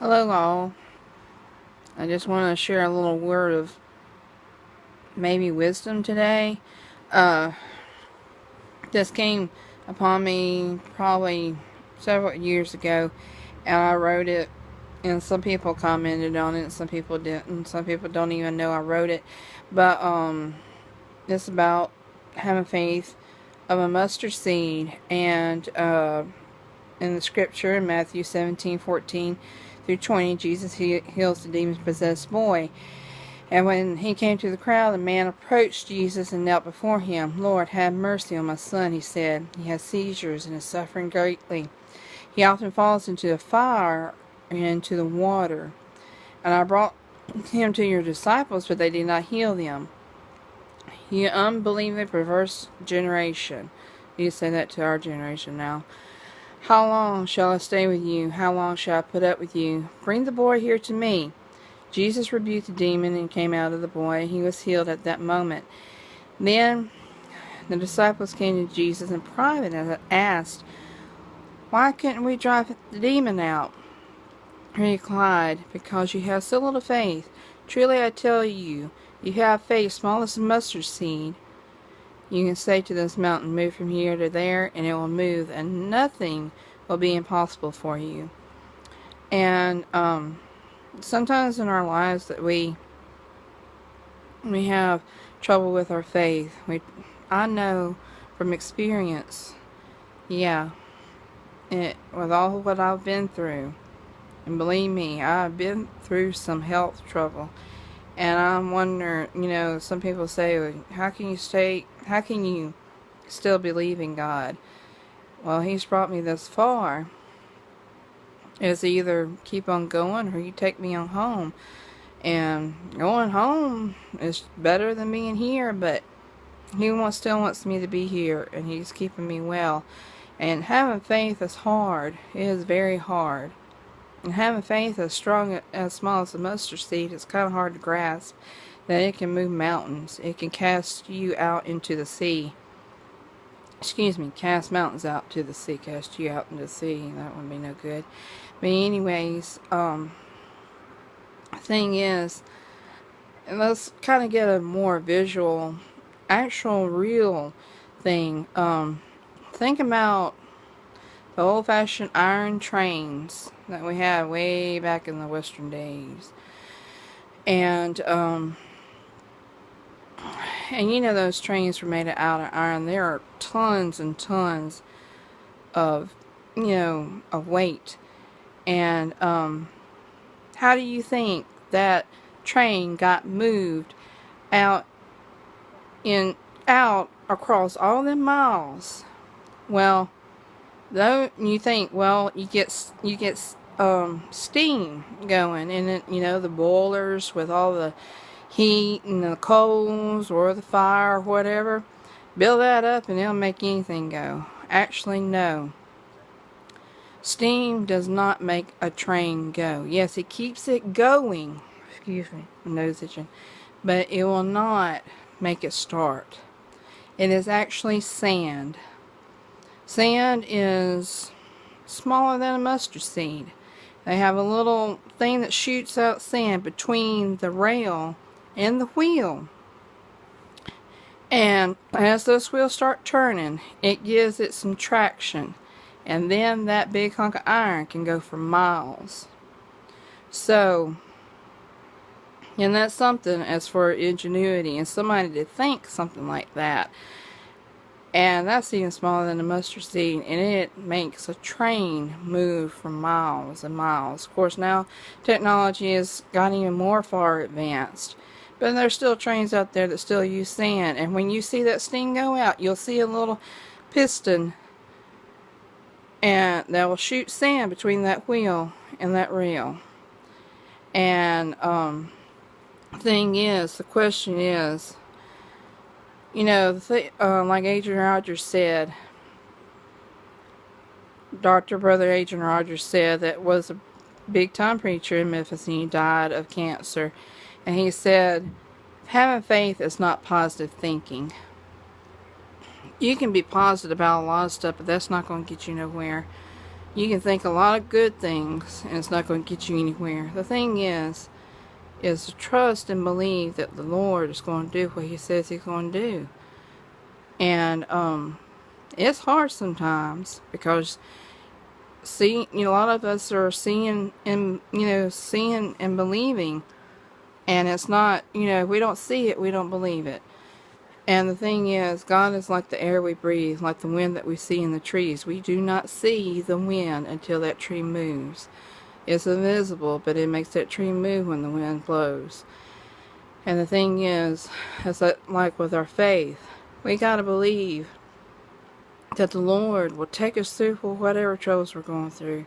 Hello all. I just want to share a little word of maybe wisdom today. Uh, this came upon me probably several years ago, and I wrote it, and some people commented on it, and some people didn't. Some people don't even know I wrote it. But it's about having faith of a mustard seed, and in the scripture in Matthew 17:14 through 20, Jesus heals the demon-possessed boy. And when he came to the crowd, the man approached Jesus and knelt before him. "Lord, have mercy on my son," he said. "He has seizures and is suffering greatly. He often falls into the fire and into the water. And I brought him to your disciples, but they did not heal them. You unbelieving, perverse generation." You say that to our generation now. "How long shall I stay with you? How long shall I put up with you? Bring the boy here to me." Jesus rebuked the demon and came out of the boy. He was healed at that moment. Then the disciples came to Jesus in private and asked, "Why couldn't we drive the demon out?" He replied, "Because you have so little faith. Truly I tell you, you have faith small as a mustard seed. You can say to this mountain, 'Move from here to there,' and it will move, and nothing will be impossible for you." And sometimes in our lives that we have trouble with our faith. I know from experience, with all what I've been through, and believe me, I've been through some health trouble, and I'm wondering, some people say, "Well, how can you still believe in God?" Well, He's brought me this far. It's either keep on going or you take me on home. And going home is better than being here, but He still wants me to be here, and He's keeping me well. And having faith is hard. It is very hard. And having faith as small as a mustard seed is kind of hard to grasp. That it can move mountains. It can cast you out into the sea. Cast mountains out to the sea. Cast you out into the sea. That would be no good. But anyways, thing is, and let's kind of get a more visual, actual, real thing. Think about the old-fashioned iron trains that we had way back in the Western days, and those trains were made out of iron. There are tons and tons of weight, and how do you think that train got moved out across all them miles? Well, though you think, well, you get steam going, and it, the boilers with all the heat and the coals or the fire or whatever, build that up and it'll make anything go. Actually, no. Steam does not make a train go. Yes, it keeps it going. Excuse me, my nose itching. But it will not make it start. It is actually sand. Sand is smaller than a mustard seed. They have a little thing that shoots out sand between the rail and the wheel. And as those wheels start turning, it gives it some traction. And then that big hunk of iron can go for miles. So, and that's something as for ingenuity and somebody to think something like that. And that's even smaller than a mustard seed, and it makes a train move for miles and miles. Of course, now technology has gotten even more far advanced. But there's still trains out there that still use sand. And when you see that steam go out, you'll see a little piston, and that will shoot sand between that wheel and that rail. And the question is, like Adrian Rogers said, Brother Adrian Rogers said, that was a big time preacher in Memphis, and he died of cancer. And he said, having faith is not positive thinking. You can be positive about a lot of stuff, but that's not going to get you nowhere. You can think a lot of good things, and it's not going to get you anywhere. The thing is to trust and believe that the Lord is going to do what He says He's going to do. And it's hard sometimes because a lot of us are seeing and believing, and it's not, we don't see it, we don't believe it. And the thing is, God is like the air we breathe, like the wind that we see in the trees. We do not see the wind until that tree moves. It's invisible, but it makes that tree move when the wind blows. And the thing is that like with our faith, we got to believe that the Lord will take us through whatever troubles we're going through.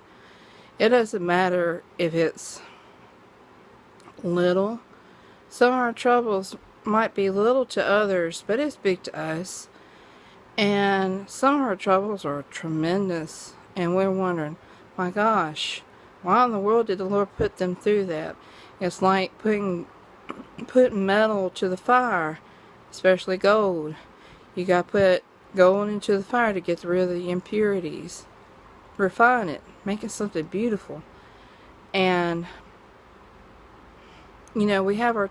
It doesn't matter if it's little. Some of our troubles might be little to others, but it's big to us. And some of our troubles are tremendous, and we're wondering, my gosh, why in the world did the Lord put them through that? It's like putting metal to the fire, especially gold. You got to put gold into the fire to get rid of the impurities, refine it, make it something beautiful. And we have our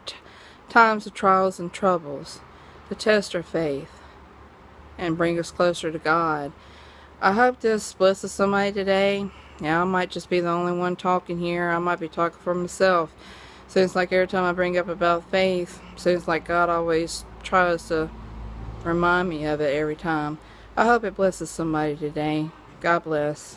times of trials and troubles to test our faith and bring us closer to God. I hope this blesses somebody today. I might just be the only one talking here. I might be talking for myself. Seems like every time I bring up about faith, seems like God always tries to remind me of it every time. I hope it blesses somebody today. God bless.